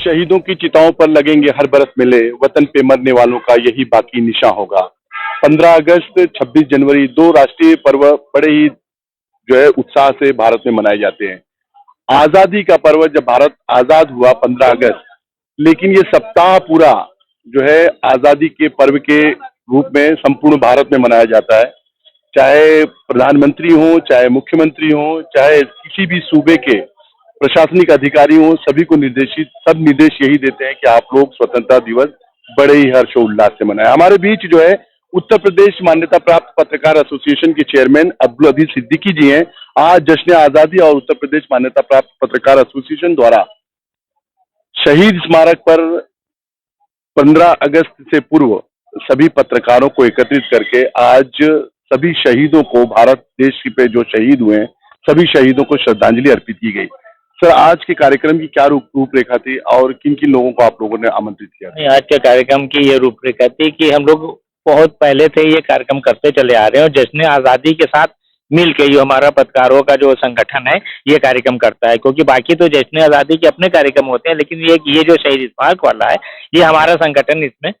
शहीदों की चिताओं पर लगेंगे हर बरस मेले, वतन पे मरने वालों का यही बाकी निशान होगा। 15 अगस्त, 26 जनवरी दो राष्ट्रीय पर्व बड़े ही जो है उत्साह से भारत में मनाए जाते हैं। आजादी का पर्व जब भारत आजाद हुआ 15 अगस्त, लेकिन ये सप्ताह पूरा जो है आजादी के पर्व के रूप में संपूर्ण भारत में मनाया जाता है। चाहे प्रधानमंत्री हो, चाहे मुख्यमंत्री हो, चाहे किसी भी सूबे के प्रशासनिक अधिकारी हो, सभी को सब निर्देश यही देते हैं कि आप लोग स्वतंत्रता दिवस बड़े ही हर्षोल्लास से मनाएं। हमारे बीच जो है उत्तर प्रदेश मान्यता प्राप्त पत्रकार एसोसिएशन के चेयरमैन अब्दुल अजीज सिद्दीकी जी हैं। आज जश्न आजादी और उत्तर प्रदेश मान्यता प्राप्त पत्रकार एसोसिएशन द्वारा शहीद स्मारक पर 15 अगस्त से पूर्व सभी पत्रकारों को एकत्रित करके आज सभी शहीदों को, भारत देश पे जो शहीद हुए हैं सभी शहीदों को श्रद्धांजलि अर्पित की गई। सर, आज के कार्यक्रम की क्या रूपरेखा थी और किन किन लोगों को आप लोगों ने आमंत्रित किया? आज के कार्यक्रम की ये रूपरेखा थी कि हम लोग बहुत पहले से ये कार्यक्रम करते चले आ रहे हैं और जश्न आज़ादी के साथ मिल के जो हमारा पत्रकारों का जो संगठन है ये कार्यक्रम करता है, क्योंकि बाकी तो जश्न आज़ादी के अपने कार्यक्रम होते हैं, लेकिन ये जो शहीद स्मारक वाला है ये हमारा संगठन इसमें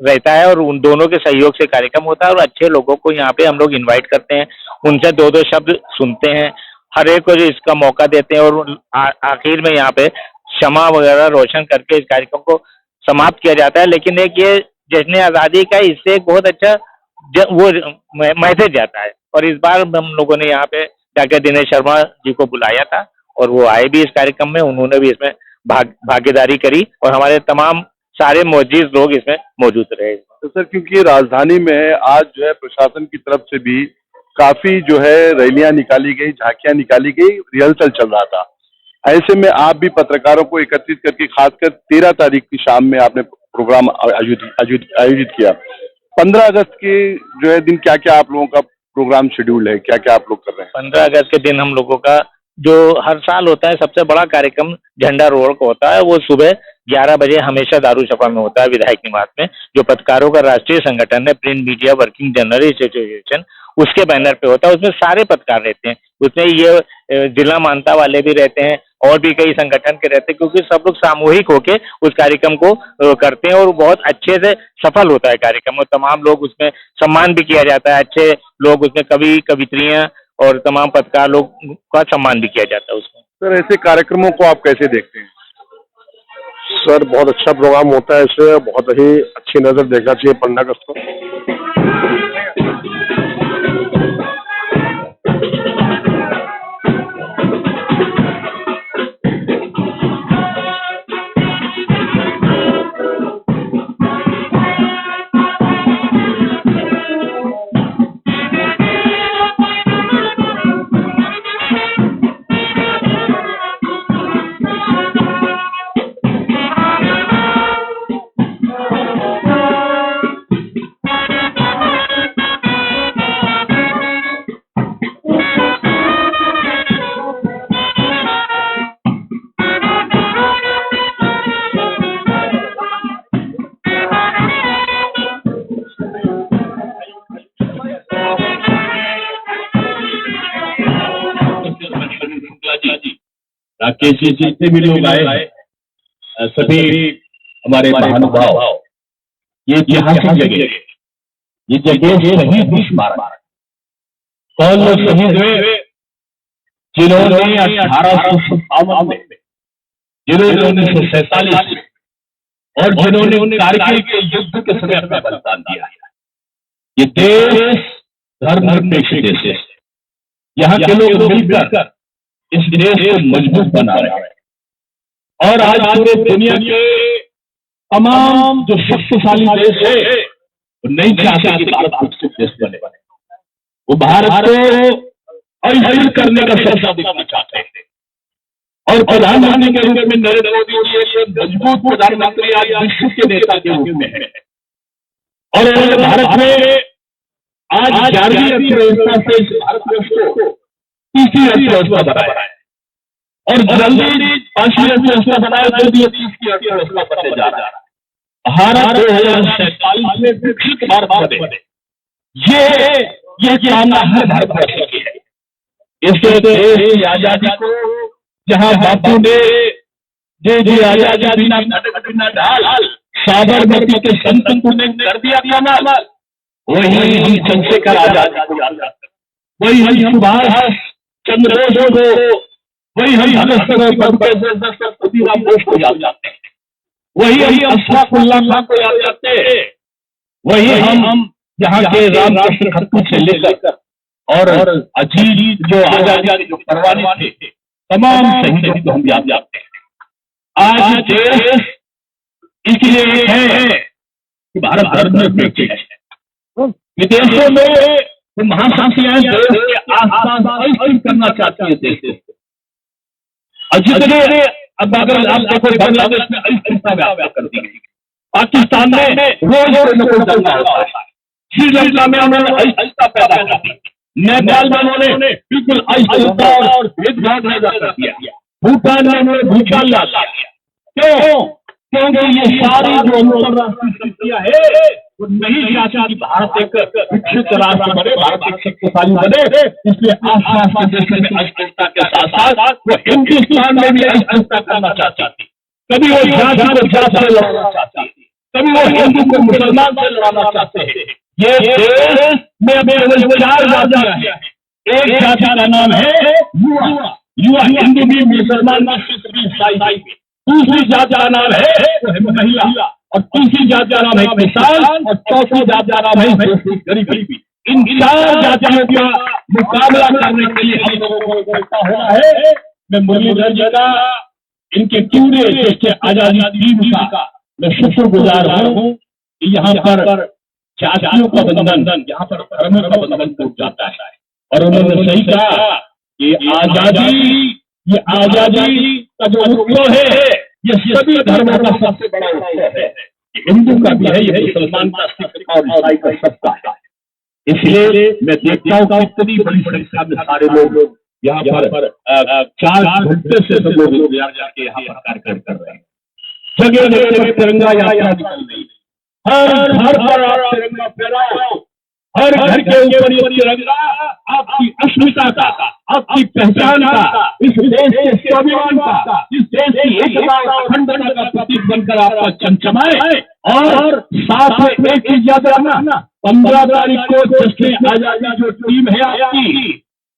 रहता है और उन दोनों के सहयोग से कार्यक्रम होता है और अच्छे लोगों को यहाँ पे हम लोग इन्वाइट करते हैं, उनसे दो दो शब्द सुनते हैं, हर एक को जो इसका मौका देते हैं और आखिर में यहाँ पे क्षमा वगैरह रोशन करके इस कार्यक्रम को समाप्त किया जाता है। लेकिन एक ये जश्न आज़ादी का इससे एक बहुत अच्छा वो मैसेज जाता है और इस बार हम लोगों ने यहाँ पे डॉक्टर दिनेश शर्मा जी को बुलाया था और वो आए भी इस कार्यक्रम में, उन्होंने भी इसमें भागीदारी करी और हमारे तमाम सारे मौजूद लोग इसमें मौजूद रहे। तो सर, क्योंकि राजधानी में आज जो है प्रशासन की तरफ से भी काफी जो है रैलियां निकाली गई, झांकियां निकाली गई, रिहर्सल चल रहा था, ऐसे में आप भी पत्रकारों को एकत्रित करके खासकर 13 तारीख की शाम में आपने प्रोग्राम आयोजित किया। 15 अगस्त के जो है दिन क्या क्या आप लोगों का प्रोग्राम शेड्यूल है, क्या क्या आप लोग कर रहे हैं? 15 अगस्त के दिन हम लोगों का जो हर साल होता है सबसे बड़ा कार्यक्रम झंडा रोड का होता है, वो सुबह 11 बजे हमेशा दारुसफा में होता है विधायक निवास में, जो पत्रकारों का राष्ट्रीय संगठन है print media working journalist association, उसके बैनर पे होता है। उसमें सारे पत्रकार रहते हैं, उसमें ये जिला मानता वाले भी रहते हैं और भी कई संगठन के रहते हैं, क्योंकि सब लोग सामूहिक होके उस कार्यक्रम को करते हैं और बहुत अच्छे से सफल होता है कार्यक्रम और तमाम लोग उसमें सम्मान भी किया जाता है। अच्छे लोग उसमें कवि कवित्रियां और तमाम पत्रकार लोग का सम्मान भी किया जाता है उसमें। सर, ऐसे कार्यक्रमों को आप कैसे देखते हैं? सर, बहुत अच्छा प्रोग्राम होता है, इसे बहुत ही अच्छी नजर देखना चाहिए 15 अगस्त को। राकेश जी जितने भी लोग आए, सभी हमारे महानुभाव, ये ऐतिहासिक जगह, ये जगह शहीद स्मारक, कौन लोग शहीद हुए? जिन्होंने 1857 में, जिन्होंने 1947 में और जिन्होंने कारगिल के युद्ध के समय अपना बलिदान दिया। ये देश धर्मनिरपेक्ष देश है, यहाँ के लोग मिलकर इस देश को मजबूत बना रहे हैं। और आज पूरे दुनिया के तमाम जो शक्तिशाली देश है वो नहीं चाहते कि भारत विकसित देश बने। वो भारत को ऐसा करने का सपना दिखाना चाहते हैं। और प्रधानमंत्री के रूप में नरेंद्र मोदी जी एक मजबूत प्रधानमंत्री आज विश्व के नेता के रूप में है। और उन्होंने भारत में आज 11वीं अर्थव्यवस्था से इस भारतवर्ष को तीसरी अर्थव्यवस्था बनाया है और जल्दी 5वीं अर्थव्यवस्था बनाया, जल्दी 30वीं अर्थव्यवस्था बनने जा रहा है। भारत 2047 में विकसित भारत बने, ये कामना हर भारतवर्ष की है। इस देश की आजादी को जहां बापू ने जे आजादी बिना ढाल साबरमती के संतों ने कर दिया कमाल, वही हम चंद्रशेखर आजाद को याद करते हैं, वही हम सुभाष चंद्र बोस को, वही हम खुदीराम बोस को याद करते हैं, वही हम अशफाक उल्लाह खां को याद करते हैं, वही हम यहाँ के रामकृष्ण खत्तू से लेकर और अजीत जो आजादी जो परवाने थे, तमाम शहीदों को हम याद करते हैं। आज देश इसलिए है कि भारत धर्मनिरपेक्ष है। विदेशों में महाशक्तियां देश के आसपास ऐसा करना चाहती है देश को। और जितने अब अगर आप देखो बांग्लादेश में अस्थिरता व्याप्त कर दी गई, पाकिस्तान में रोज दंगा होता है, श्रीलंका में उन्होंने अस्थिरता पैदा कर दी, नेपाल में उन्होंने बिल्कुल अस्थिरता और भेदभाव पैदा कर दिया, भूटान में उन्होंने भूचाल ला दिया। क्यों? क्योंकि ये सारी जो अंतर्राष्ट्रीय शक्तियां है वो नहीं चाहती कि भारत एक विकसित राष्ट्र बने, भारत एक शक्तिशाली बने। इसलिए आसपास के देशों में अस्थिरता के साथ साथ वो हिंदुस्तान में भी अस्थिरता करना चाहती, कभी वो जाति को जाति से लड़ना चाहती, कभी वो हिंदू को मुसलमान से लड़ाना चाहते हैं। ये देश में अब 4 जातियां हैं। एक जाति का नाम है युवा हिंदू भी, मुसलमान भी, सिख भी, ईसाई भी। दूसरी जाति का नाम है महिला, और तीसरी जाति का नाम है किसान, और चौथी जाति का नाम है गरीबी। इन 4 जातियों का मुकाबला करने के लिए हम लोगों को इकट्ठा होना है। मैं मुरलीधर जी का, इनके पूरे देश के आजादी टीम का मैं शुक्रगुजार हूँ कि यहाँ पर जातियों का बंधन, यहाँ पर धर्मों का बंधन टूट जाता है। और उन्होंने सही कहा कि ये आजादी का जो उत्सव है ये सभी धर्मों का सबसे बड़ा उत्सव है। हिंदू का भी है, ये मुसलमान का, सिख का और ईसाई का, सबका है। इसलिए मैं देखता हूँ कितनी बड़ी संख्या में सारे लोग यहाँ पर 4 घंटे से सब लोग जाके यहाँ पर कार्यक्रम कर रहे हैं। जगह जगह तिरंगा यात्रा निकल रही है, हर घर पर आप तिरंगा फहराओ, हर घर के ऊपर ये तिरंगा आपकी अस्मिता का, आपकी पहचान का, इस देश के स्वाभिमान का, इस देश की एकता और अखंडता का प्रतीक बनकर आपका चमचमाए। और साथ में एक चीज याद रखना, 15 तारीख को जश्न आजादी जो टीम है आपकी,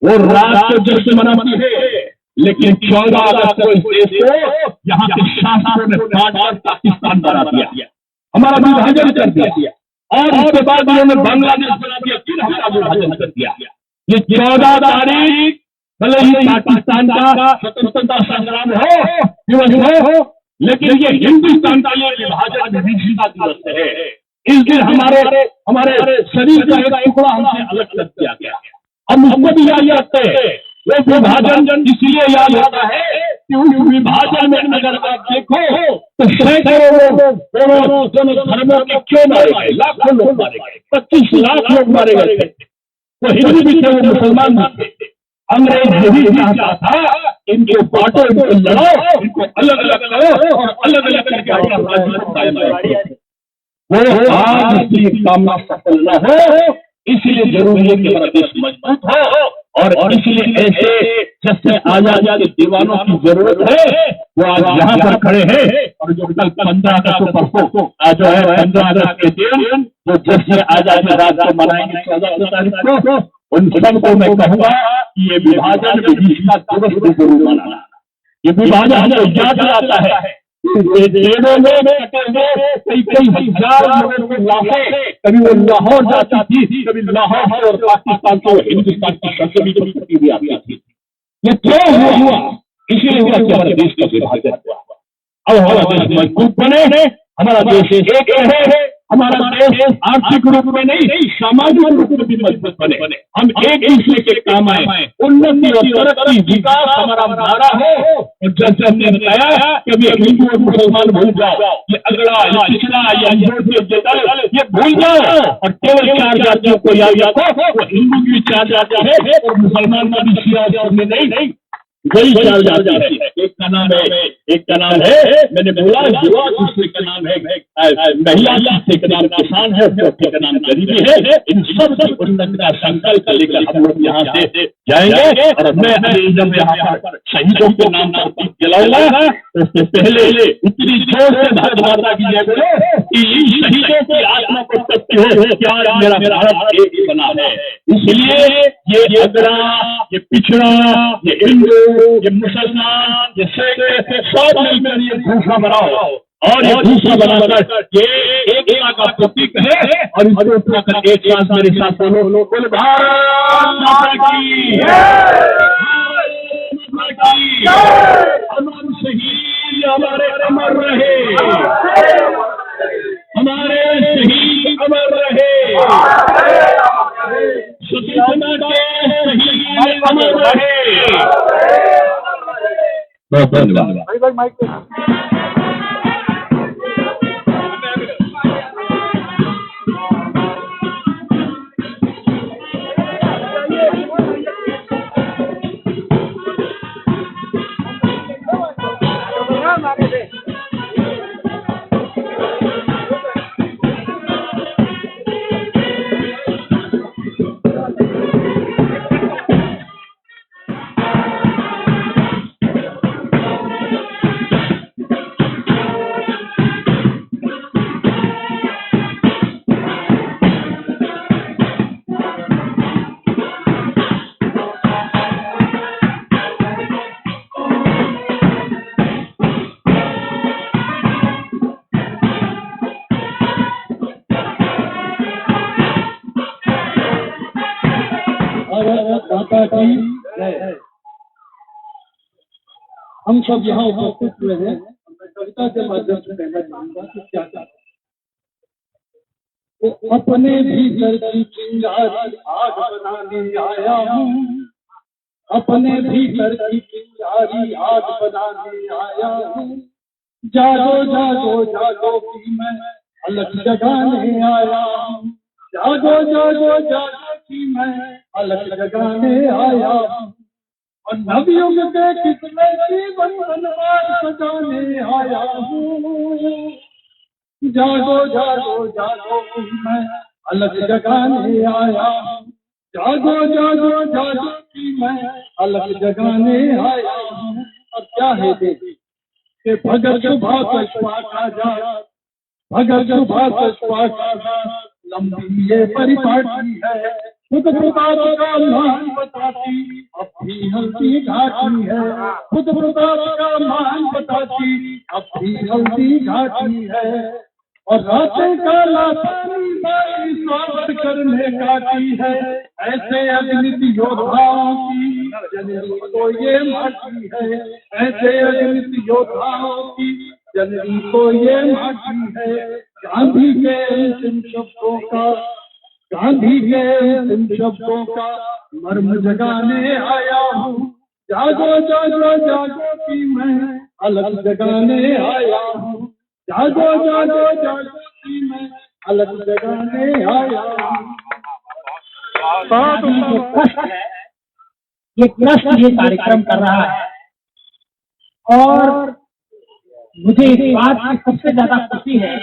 वो रात को जश्न मनाती है, लेकिन 14 अगस्त को इस देश को यहाँ के शासकों ने बांटकर पाकिस्तान बना दिया, हमारा विभाजन कर दिया, और उसके बाद उन्होंने बांग्लादेश बना दिया, फिर हमारा विभाजन कर दिया। ये 14 तारीख भले ही पाकिस्तान का स्वतंत्रता संग्राम दिवस हो, लेकिन ये हिंदुस्तान का ये विभाजन विभीषिका दिवस है। इस दिन हमारे शरीर का एक टुकड़ा हमसे अलग कर दिया गया। हम उसको भी याद रखते हैं। वो विभाजन इसलिए याद होता है कि उस विभाजन में अगर आप देखो तो सैकड़ों दोनों धर्मों के क्यों मारे गए, लाखों लोग मारे गए, 25 लाख लोग मारे गए। वो हिंदू भी थे, वो मुसलमान भी थे। अंग्रेज यही चाहता था, इनको बांटो, इनको लड़ाओ, इनको अलग अलग करो और अलग अलग करके वो आज की कामना सफल न हो। इसलिए जरूरी है कि हमारा देश मजबूत हो, और इसलिए ऐसे जैसे आजादी के दीवानों की जरूरत है, वो आज यहाँ पर खड़े हैं। और जो कल 15 अगस्त परसों जो है 15 अगस्त के दिन जो जश्न आजादी रात को मनाएंगे 14 तारीख को, उन सबको मैं कहूँगा कि ये विभाजन विभीषिका दिवस को जरूर मनाना। ये विभाजन जो याद दिलाता है, जेलों में कई हजार लोगों की लाशें, कभी वो लाहौर जाती थी, कभी लाहौर और पाकिस्तान को हिंदुस्तान की संस्कृति भी आती थी। ये क्यों हुआ? इसीलिए हुआ कि हमारे देश का विभाजन हुआ। अब हमारा देश मजबूत बने, हमारा देश एक रहे, हमारा देश आर्थिक रूप में नहीं सामाजिक रूप में भी मजबूत बने, हम एक दूसरे के काम आए, उन्नति और तरक्की विकास हमारा नारा हो। और जैसे हमने बताया कि अभी हिंदू और मुसलमान भूल जाओ, ये अगड़ा, ये पिछड़ा, ये अंजोर, ये भूल जाओ और केवल 4 जातियों को याद रखो। वो हिंदू की 4 जातियां है और मुसलमान का भी सियासत में नहीं वही 4 जातियां है। एक का नाम है मैंने बोला युवा, दूसरे का नाम है महिला, तीसरे का नाम किसान है, चौथे का नाम गरीबी है। इन सब की उन्नति का संकल्प लेकर हम लोग यहाँ से जाएंगे। और मैं जब यहाँ पर शहीदों के नाम पर जलाऊंगा तो उससे पहले इतनी जोर से भारत माता की जय बोलो कि इन शहीदों की आत्मा को तृप्ति हो कि आज मेरा भारत एक बना है। इसलिए ये अगड़ा, ये पिछड़ा, ये हिंदू, ये मुसलमान, ये सिख सब मिलकर ये घोषणा बनाओ और ये घोषणा बनाकर ये एकता का प्रतीक है। और इसको उठाकर एक साथ मेरे साथ बोलो, बोल भारत माता की जय, हमारे शहीद हमारे अमर रहे, हमारे शहीद अमर रहे, स्वतंत्रता के शहीद अमर रहे। बहुत धन्यवाद। माता की जय। हम सब यहाँ उपस्थित हुए हैं। मैं कविता के माध्यम से कहना चाहूंगा कि क्या तो अपने भीतर की चिंगारी आग बनाने आया हूँ, अपने भीतर की चिंगारी आग बनाने आया हूँ। जागो जागो जागो कि मैं अलग जगाने आया हूँ, जागो जागो जागो कि मैं अलग जगाने आया हूँ। और नवयुग के कितने जीवन बनवास सजाने आया हूँ। जागो जागो जागो कि मैं अलग जगाने आया हूँ, जागो जागो जागो कि मैं अलग जगाने आया हूँ। अब क्या है कि भगत सुभाष आजाद, भगत सुभाष आजाद लंबी ये परिपाटी है, खुद प्रताप का मान बताती अब भी हल्दी घाटी है, खुद प्रताप का मान बताती अब भी हल्दी घाटी है। और रातें का लासानी बाई स्वागत करने काटी है, ऐसे अगणित योद्धाओं की जननी को ये माटी है, ऐसे अगणित योद्धाओं की जननी को ये माटी है। गांधी के अंतिम शब्दों का, गांधी के अंतिम शब्दों का मर्म जगाने आया हूँ, जागो जागो जागो कि मैं अलग जगाने आया हूँ, जागो जागो जागो कि मैं अलग जगाने आया हूँ। ये ट्रस्ट ये कार्यक्रम कर रहा है और मुझे इस बात की सबसे ज्यादा खुशी है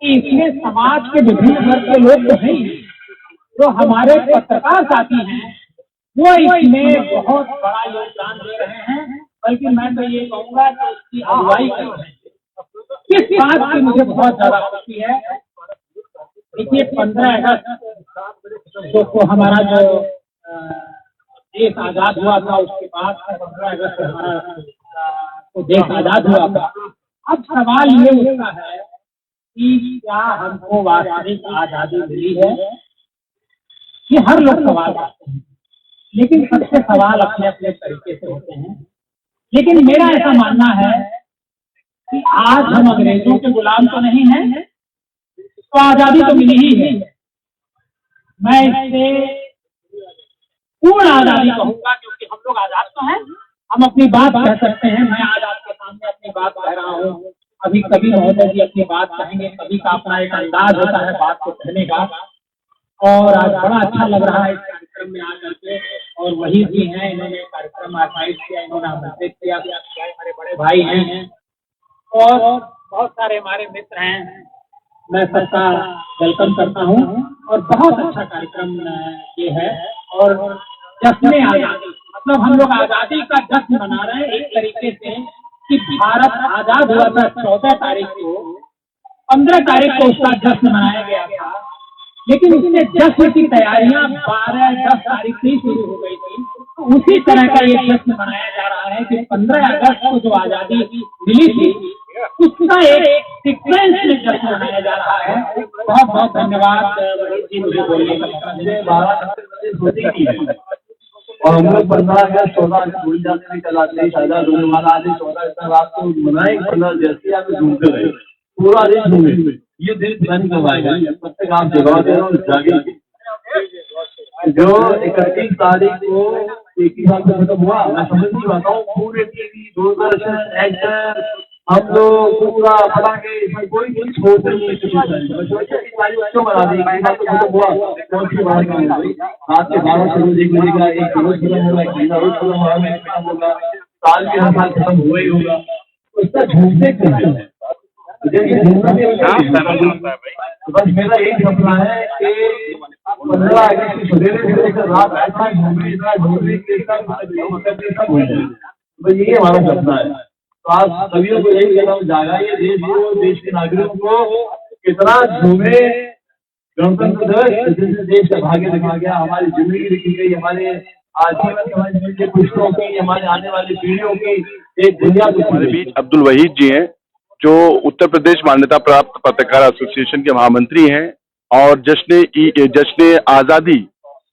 कि इसमें समाज के विभिन्न वर्ग के लोग तो हैं, जो हमारे पत्रकार साथी हैं वो इसमें बहुत बड़ा योगदान दे रहे हैं, बल्कि मैं तो ये कहूँगा कि इसकी अगुवाई कर रहे हैं। इस बात की मुझे बहुत ज्यादा खुशी है। देखिए 15 अगस्त को हमारा जो देश आजाद हुआ था, उसके बाद 15 अगस्त हमारा तो देश आजाद हुआ था। अब सवाल ये उठता है कि क्या हमको वास्तविक आजादी मिली है? ये हर लोग सवाल करते हैं, लेकिन सबसे सवाल अपने अपने तरीके से होते हैं। लेकिन मेरा ऐसा मानना है कि आज हम अंग्रेजों के गुलाम तो नहीं हैं, तो आजादी तो मिली ही है। मैं इससे पूर्ण आजादी कहूंगा, क्योंकि हम लोग आजाद तो हैं, हम अपनी बात कह सकते हैं। मैं आज आपके सामने अपनी बात कह रहा हूँ, अभी कभी महोदय जी अपनी बात कहेंगे, कभी का अपना एक अंदाज होता है बात को कहने का। और आज बड़ा अच्छा लग रहा है इस कार्यक्रम में आकर के, और वही भी हैं, इन्होंने कार्यक्रम आयोजित किया, इन्होंने आमंत्रित किया, हमारे बड़े भाई हैं और बहुत सारे हमारे मित्र हैं। मैं सबका वेलकम करता हूं और बहुत अच्छा कार्यक्रम ये है। और जश्न आजादी, मतलब हम लोग आजादी का जश्न मना रहे हैं एक तरीके से कि भारत आजाद हुआ था 14 तारीख को, 15 तारीख को उसका जश्न मनाया गया था, लेकिन उसने जश्न की तैयारियां 12-10 तारीख से ही शुरू हो गई थी। तो उसी तरह का ये जश्न मनाया जा रहा है कि 15 अगस्त को जो आजादी मिली थी उसका एक सीक्वेंस में जश्न मनाया जा रहा है। बहुत बहुत धन्यवाद जी मुझे बोलने का। और हम लोग 15 अगस्त 14 अगस्त भूल जाते हैं, कल आते ही शायद होने वाला आज 14 अगस्त रात को मनाएंगे, 15 जैसे आप घूमते रहे पूरा दिन घूमे, ये दिन प्लान करवाएगा। तब तक आप जगह दे रहे हो जागे। जो 31 तारीख को एक ही साल से खत्म हुआ, मैं समझ नहीं पाता हूँ। पूरे टीवी, दूरदर्शन, एक्टर, हम लोग पूरा फला के इसमें कोई चीज छोड़ते नहीं है। क्यों बना दी खत्म हुआ, कौन सी बात नहीं हुई। रात के 12 से रोज 1 बजे का एक रोज खत्म होगा, एक महीना रोज खत्म होगा, महीना खत्म होगा, साल के हर साल खत्म हुआ ही होगा। तो इसका झूठते क्यों है? बस मेरा यही सपना है कि 15 अगस्त की सवेरे से लेकर रात ऐसा घूमे, इतना घूमे कि सब हो जाए। बस यही हमारा सपना है। तो आज सभी को यही कहना हूँ, जागाइए देश को, देश के नागरिकों को, कितना घूमे गणतंत्र दिवस, जिससे देश का भाग्य लिखा गया, हमारी जिंदगी लिखी गई, हमारे आजीवन समाज के पुष्पों की, हमारे आने वाली पीढ़ियों की एक दुनिया। हमारे बीच अब्दुल वहीद जी हैं, जो उत्तर प्रदेश मान्यता प्राप्त पत्रकार एसोसिएशन के महामंत्री हैं और जश्न आजादी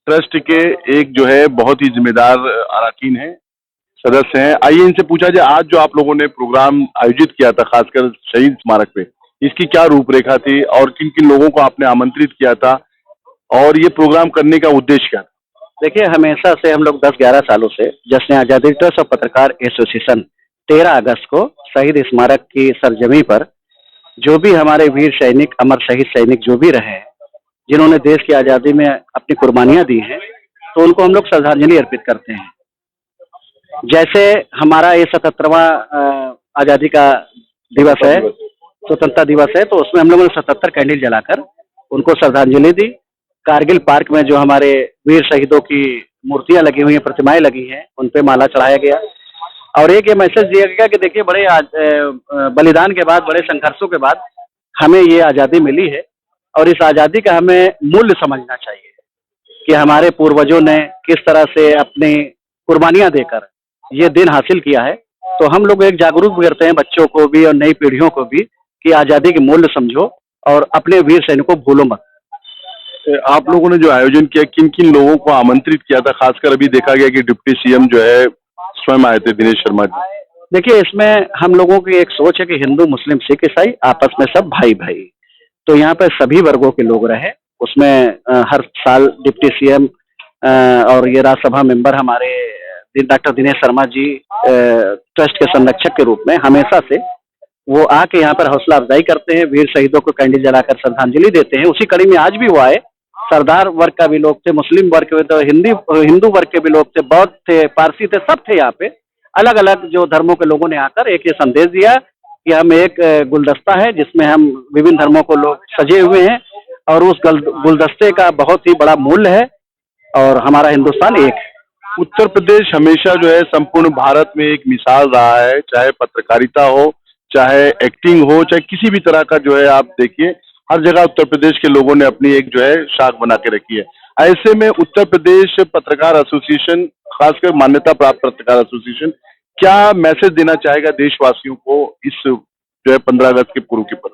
ट्रस्ट के एक जो है बहुत ही जिम्मेदार अरकान हैं, सदस्य हैं। आइए इनसे पूछा जाए, आज जो आप लोगों ने प्रोग्राम आयोजित किया था खासकर शहीद स्मारक पे, इसकी क्या रूपरेखा थी और किन किन लोगों को आपने आमंत्रित किया था और ये प्रोग्राम करने का उद्देश्य क्या था? देखिए, हमेशा से हम लोग 10-11 सालों से जश्न आजादी ट्रस्ट और पत्रकार एसोसिएशन 13 अगस्त को शहीद स्मारक की सरजमी पर जो भी हमारे वीर सैनिक, अमर शहीद सैनिक जो भी रहे हैं, जिन्होंने देश की आज़ादी में अपनी कुर्बानियां दी हैं, तो उनको हम लोग श्रद्धांजलि अर्पित करते हैं। जैसे हमारा ये 77वां आज़ादी का दिवस है, स्वतंत्रता दिवस है, तो उसमें हम लोगों ने 77 कैंडल जलाकर उनको श्रद्धांजलि दी। कारगिल पार्क में जो हमारे वीर शहीदों की मूर्तियां लगी हुई हैं, प्रतिमाएं लगी हैं, उन पे माला चढ़ाया गया और एक ये मैसेज दिया गया कि देखिए, बड़े बलिदान के बाद, बड़े संघर्षों के बाद हमें ये आज़ादी मिली है और इस आज़ादी का हमें मूल्य समझना चाहिए कि हमारे पूर्वजों ने किस तरह से अपनी कुर्बानियां देकर ये दिन हासिल किया है। तो हम लोग एक जागरूक करते हैं बच्चों को भी और नई पीढ़ियों को भी कि आज़ादी के मूल्य समझो और अपने वीर सैनिकों को भूलो मत। आप लोगों ने जो आयोजन किया, किन किन लोगों को आमंत्रित किया था? खासकर अभी देखा गया कि डिप्टी सीएम जो है स्वयं आए थे, दिनेश शर्मा जी। देखिए, इसमें हम लोगों की एक सोच है कि हिंदू, मुस्लिम, सिख, ईसाई आपस में सब भाई भाई, तो यहाँ पर सभी वर्गों के लोग रहे। उसमें हर साल डिप्टी सीएम और ये राज्यसभा मेंबर हमारे डॉक्टर दिनेश शर्मा जी ट्रस्ट के संरक्षक के रूप में हमेशा से वो आके यहाँ पर हौसला अफजाई करते हैं, वीर शहीदों को कैंडल जलाकर श्रद्धांजलि देते हैं। उसी कड़ी में आज भी वो आए। सरदार वर्ग का भी लोग थे, मुस्लिम वर्ग के तो हिंदू वर्ग के भी लोग थे, बौद्ध थे, पारसी थे, सब थे यहाँ पे। अलग अलग जो धर्मों के लोगों ने आकर एक ये संदेश दिया कि हम एक गुलदस्ता है जिसमें हम विभिन्न धर्मों को लोग सजे हुए हैं और उस गुलदस्ते का बहुत ही बड़ा मूल्य है और हमारा हिंदुस्तान एक है। उत्तर प्रदेश हमेशा जो है संपूर्ण भारत में एक मिसाल रहा है, चाहे पत्रकारिता हो, चाहे एक्टिंग हो, चाहे किसी भी तरह का जो है आप देखिए, हर जगह उत्तर प्रदेश के लोगों ने अपनी एक जो है शाख बना के रखी है। ऐसे में उत्तर प्रदेश पत्रकार एसोसिएशन, खासकर मान्यता प्राप्त पत्रकार एसोसिएशन, क्या मैसेज देना चाहेगा देशवासियों को इस जो है 15 अगस्त के पूर्व के पर?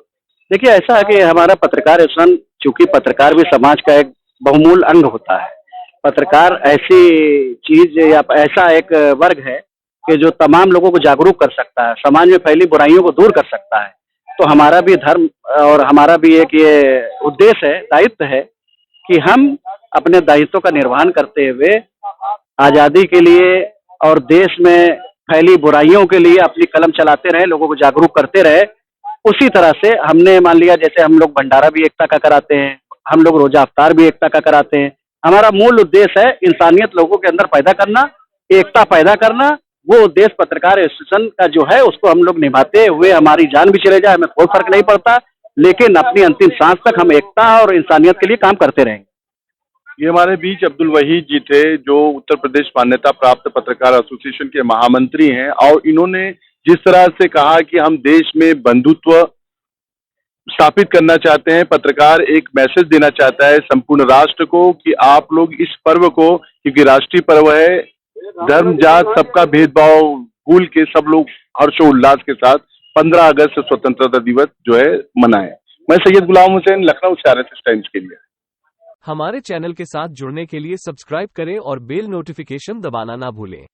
देखिए, ऐसा है कि हमारा पत्रकार एसोसिएशन, चूंकि पत्रकार भी समाज का एक बहुमूल्य अंग होता है। पत्रकार ऐसी चीज या ऐसा एक वर्ग है कि जो तमाम लोगों को जागरूक कर सकता है, समाज में फैली बुराइयों को दूर कर सकता है। तो हमारा भी धर्म और हमारा भी एक ये उद्देश्य है, दायित्व है कि हम अपने दायित्व का निर्वहन करते हुए आजादी के लिए और देश में फैली बुराइयों के लिए अपनी कलम चलाते रहे, लोगों को जागरूक करते रहे। उसी तरह से हमने मान लिया, जैसे हम लोग भंडारा भी एकता का कराते हैं, हम लोग रोजा अफ्तार भी एकता का कराते हैं। हमारा मूल उद्देश्य है इंसानियत लोगों के अंदर पैदा करना, एकता पैदा करना। वो उद्देश्य पत्रकार एसोसिएशन का जो है उसको हम लोग निभाते हुए, हमारी जान भी चले जाए हमें कोई फर्क नहीं पड़ता, लेकिन अपनी अंतिम सांस तक हम एकता और इंसानियत के लिए काम करते रहेंगे। ये हमारे बीच अब्दुल वहीद जी थे, जो उत्तर प्रदेश मान्यता प्राप्त पत्रकार एसोसिएशन के महामंत्री हैं, और इन्होंने जिस तरह से कहा कि हम देश में बंधुत्व स्थापित करना चाहते हैं, पत्रकार एक मैसेज देना चाहता है संपूर्ण राष्ट्र को कि आप लोग इस पर्व को, क्योंकि राष्ट्रीय पर्व है, धर्म जात सबका भेदभाव भूल के सब लोग हर्षोल्लास के साथ 15 अगस्त स्वतंत्रता दिवस जो है मनाएं। मैं सैयद गुलाम हुसैन, लखनऊ से RSS टाइम्स के लिए। हमारे चैनल के साथ जुड़ने के लिए सब्सक्राइब करें और बेल नोटिफिकेशन दबाना ना भूलें।